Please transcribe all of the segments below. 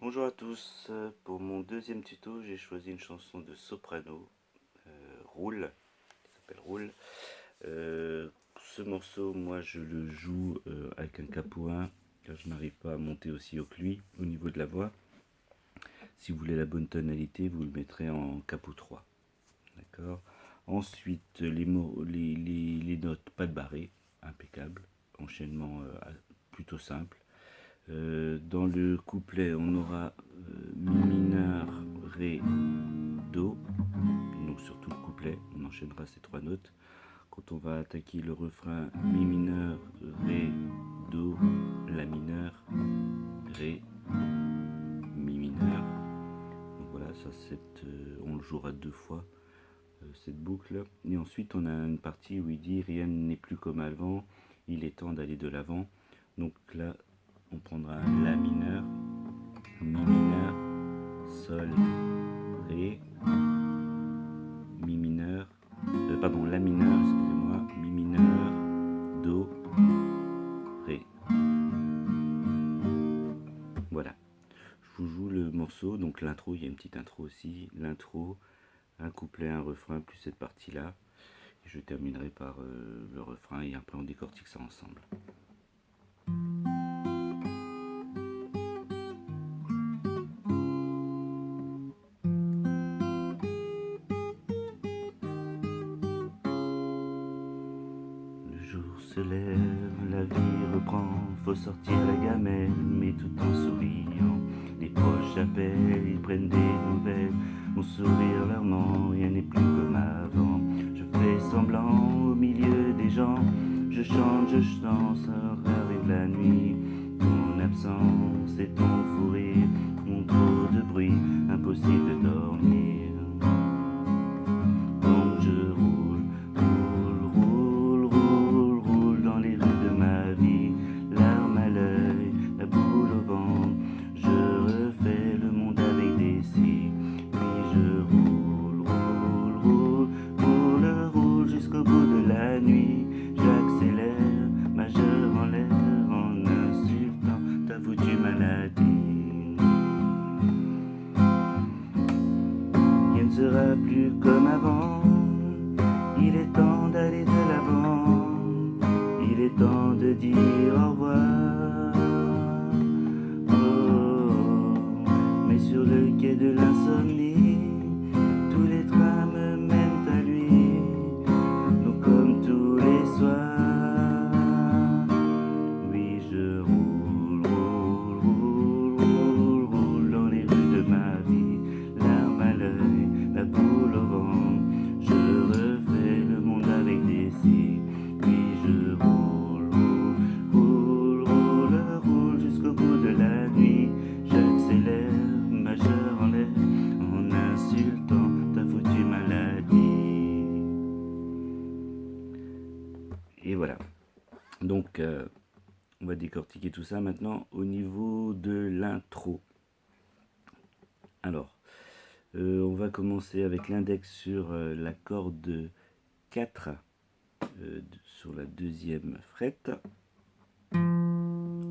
Bonjour à tous, pour mon deuxième tuto j'ai choisi une chanson de soprano, Roule, qui s'appelle Roule. Ce morceau moi je le joue avec un capo 1 car je n'arrive pas à monter aussi haut que lui au niveau de la voix. Si vous voulez la bonne tonalité vous le mettrez en capo 3. D'accord. Ensuite les notes pas de barré, impeccable, enchaînement plutôt simple. Dans le couplet, on aura mi mineur, ré, do. Donc sur tout le couplet, on enchaînera ces trois notes. Quand on va attaquer le refrain, mi mineur, ré, do, la mineur, ré, mi mineur. Donc voilà, ça on le jouera deux fois cette boucle. Et ensuite, on a une partie où il dit rien n'est plus comme avant, il est temps d'aller de l'avant. Donc là, on prendra un la mineur, mi mineur, sol, ré, mi mineur, pardon, la mineur, excusez-moi, mi mineur, do, ré. Voilà. Je vous joue le morceau, donc l'intro, il y a une petite intro aussi, l'intro, un couplet, un refrain, plus cette partie-là. Je terminerai par le refrain et après on décortique ça ensemble. Le jour se lève, la vie reprend, faut sortir la gamelle, mais tout en souriant. Les proches appellent, ils prennent des nouvelles, mon sourire leur ment, rien n'est plus comme avant. Je fais semblant au milieu des gens, je chante, je danse, arrive la nuit. Ton absence et ton fou rire font trop de bruit, impossible de dormir. Donc je roule, roule, roule, roule, roule dans les rues de ma vie, larmes à l'œil, la boule au ventre. Je refais le monde avec des si, puis je roule, roule, roule, roule, roule jusqu'au bout de la nuit. J'accélère, majeur en l'air, en insultant ta foutue maladie. Rien ne sera plus comme avant, il est temps d'aller de l'avant, il est temps de dire au revoir. Oh, mais sur le quai de l'insomnie, tous les trains me mènent à lui, donc comme tous les soirs. Oui, je roule, roule, roule, roule, roule dans les rues de ma vie, larmes à l'œil, la boule au ventre. Je refais le monde avec des si, puis je roule, roule, roule, roule, roule jusqu'au bout de la nuit. J'accélère, majeur en l'air, en insultant ta foutue maladie. Et voilà. Donc, on va décortiquer tout ça maintenant au niveau de l'intro. Alors, on va commencer avec l'index sur la corde 4 sur la deuxième fret.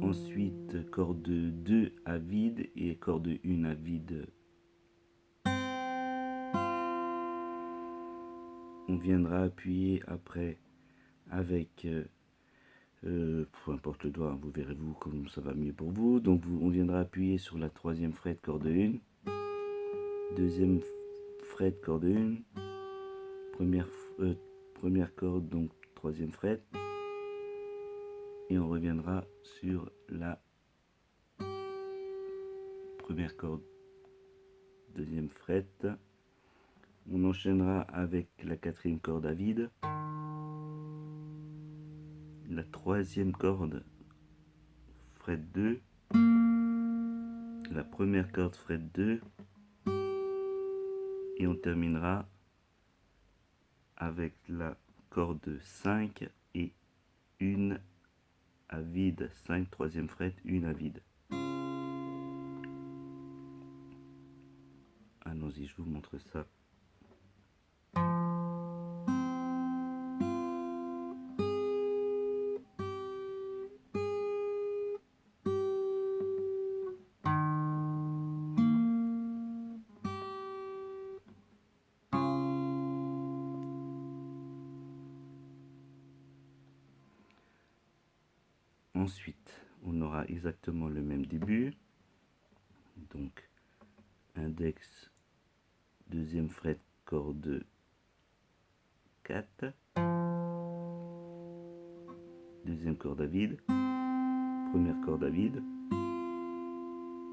Ensuite, corde 2 à vide et corde 1 à vide. On viendra appuyer après avec, peu importe le doigt, vous verrez vous comme ça va mieux pour vous. Donc on viendra appuyer sur la troisième fret corde 1, deuxième fret corde 1, première corde donc troisième fret, et on reviendra sur la première corde deuxième fret. On enchaînera avec la quatrième corde à vide, la troisième corde fret 2, la première corde fret 2, et on terminera avec la corde 5 et une à vide, 5 troisième fret, une à vide. Allons-y, je vous montre ça. Ensuite, on aura exactement le même début. Donc, index, deuxième fret, corde 4, deuxième corde à vide, première corde à vide.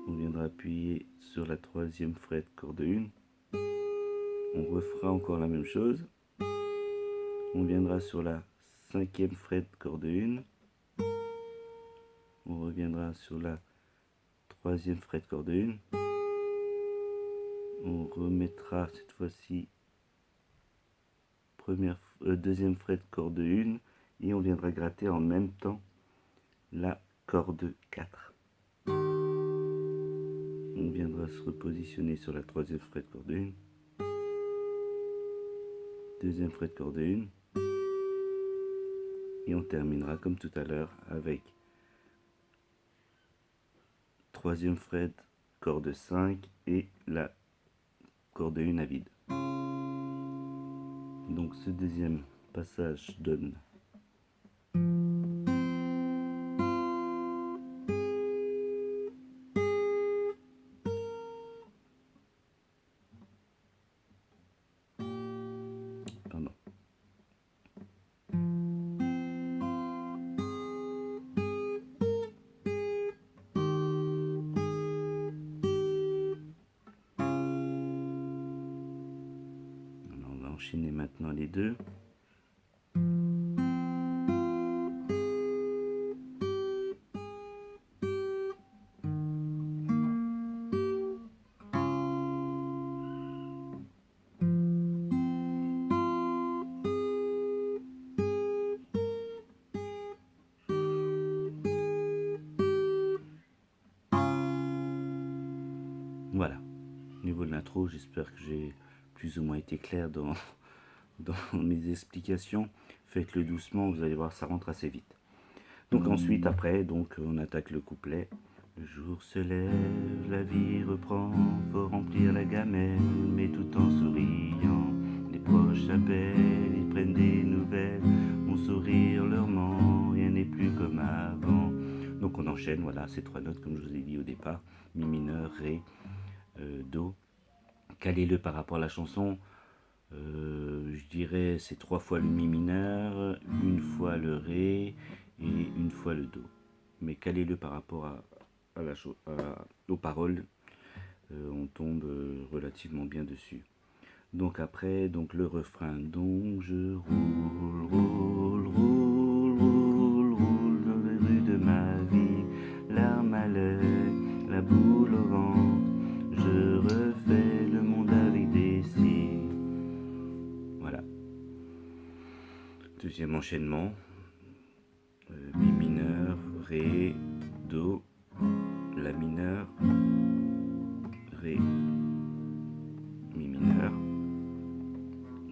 On viendra appuyer sur la troisième fret, corde 1. On refera encore la même chose. On viendra sur la cinquième fret, corde 1. On reviendra sur la troisième fret, corde 1. On remettra cette fois-ci deuxième fret, corde 1. Et on viendra gratter en même temps la corde 4. On viendra se repositionner sur la troisième fret, corde 1. Deuxième fret, corde 1. Et on terminera comme tout à l'heure avec troisième fret, corde 5 et la corde 1 à vide. Donc ce deuxième passage donne pardon. Alors, on va enchaîner maintenant les deux. Voilà, au niveau de l'intro, j'espère que j'ai plus ou moins été clair dans mes explications. Faites-le doucement, vous allez voir, ça rentre assez vite. Donc ensuite, après, donc on attaque le couplet. Le jour se lève, la vie reprend, faut remplir la gamelle, mais tout en souriant. Les proches appellent, ils prennent des nouvelles, mon sourire leur ment, rien n'est plus comme avant. Donc on enchaîne, voilà, ces trois notes comme je vous ai dit au départ, mi mineur, ré, do. Calez-le par rapport à la chanson. Je dirais c'est 3 fois le mi mineur, une fois le ré et une fois le do. Mais calez-le par rapport aux paroles, on tombe relativement bien dessus. Donc après, donc le refrain. Donc je roule, roule, roule, roule, roule dans les rues de ma vie, larmes à l'œil, la boule au ventre. Je refais le monde avec des cils. Voilà. Deuxième enchaînement. Mi mineur, ré, do, la mineur, ré, mi mineur.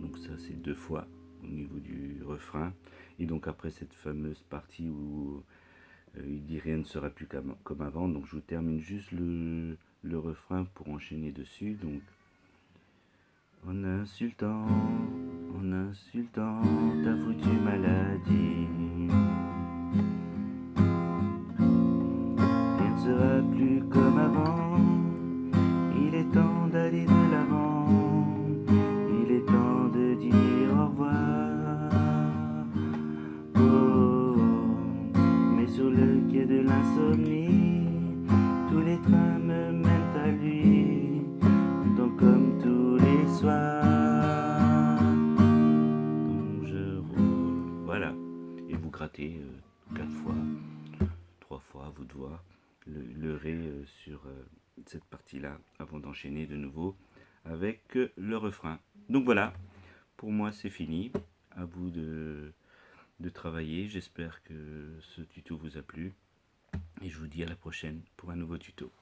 Donc ça c'est 2 fois au niveau du refrain. Et donc après cette fameuse partie où il dit rien ne sera plus comme avant. Donc je vous termine juste le refrain pour enchaîner dessus. Donc en insultant ta foutue maladie, rien ne sera plus comme avant. Il est temps d'aller de l'avant, il est temps de dire au revoir. Oh, mais sur le quai de l'insomnie, tous les trains me mènent à lui, donc comme tous les soirs. Donc je roule, voilà. Et vous grattez 4 fois, 3 fois, à vous de voir le ré sur cette partie-là avant d'enchaîner de nouveau avec le refrain. Donc voilà, pour moi c'est fini. À vous de travailler. J'espère que ce tuto vous a plu et je vous dis à la prochaine pour un nouveau tuto.